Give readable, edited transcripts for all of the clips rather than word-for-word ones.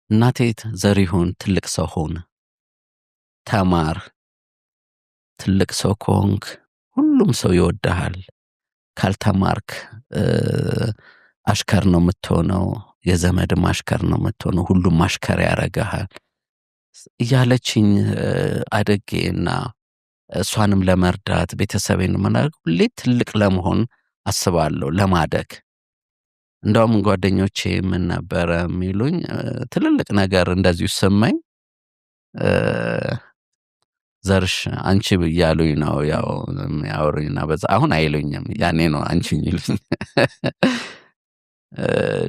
እናቴ ዘሪሁን ትልቅ ሰው ሁን፣ ተማር፣ ትልቅ ሰው ከሆንክ ሁሉም ሰው ይወድሃል። ካልተማርክ አሽከር ነው የምትሆነው፣ የዘመድም አሽከር ነው የምትሆነው፣ ሁሉም አሽከር ያረጋሃል እያለችኝ አድጌና እሷንም ለመርዳት ቤተሰቤን ለመናገር ሁሌ ትልቅ ለመሆን አስባለሁ፣ ለማደግ። እንደውም ጓደኞቼ ምን ነበረ የሚሉኝ ትልልቅ ነገር እንደዚሁ ስመኝ ዘርሽ አንቺ እያሉኝ ነው ያው የሚያወሩኝና በዛ አሁን አይሉኝም፣ ያኔ ነው አንቺ የሚሉኝ።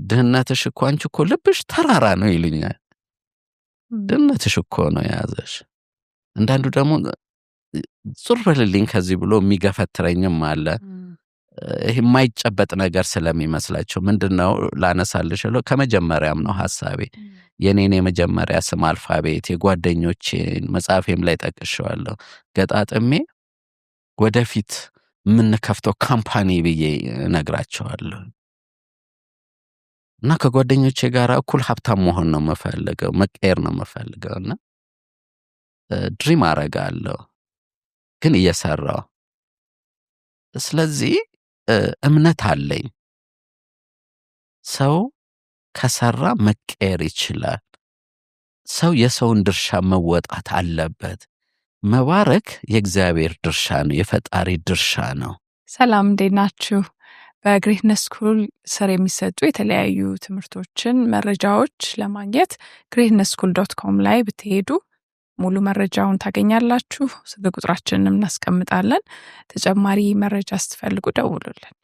ድህነትሽ እኮ አንቺ እኮ ልብሽ ተራራ ነው ይሉኛል። ድህነትሽ እኮ ነው የያዘሽ። አንዳንዱ ደግሞ ዞር በልልኝ ከዚህ ብሎ የሚገፈትረኝም አለ። ይሄ የማይጨበጥ ነገር ስለሚመስላቸው ምንድነው ላነሳልሽ ከመጀመሪያም ነው ሐሳቤ የኔን የመጀመሪያ ስም አልፋቤት የጓደኞቼን መጽሐፌም ላይ ጠቅሼዋለሁ ገጣጥሜ ወደፊት የምንከፍተው ካምፓኒ ብዬ እነግራቸዋለሁ። እና ከጓደኞቼ ጋር እኩል ሀብታም መሆን ነው የምፈልገው፣ መቀየር ነው የምፈልገው እና ድሪም አረጋለሁ ግን እየሰራው። ስለዚህ እምነት አለኝ ሰው ከሰራ መቀየር ይችላል። ሰው የሰውን ድርሻ መወጣት አለበት። መባረክ የእግዚአብሔር ድርሻ ነው፣ የፈጣሪ ድርሻ ነው። ሰላም እንዴት ናችሁ? በግሬትነስ ስኩል ስር የሚሰጡ የተለያዩ ትምህርቶችን መረጃዎች ለማግኘት greatnesschool.com ላይ ብትሄዱ ሙሉ መረጃውን ታገኛላችሁ። ስልክ ቁጥራችንንም እናስቀምጣለን። ተጨማሪ መረጃ ስትፈልጉ ደውሉልን።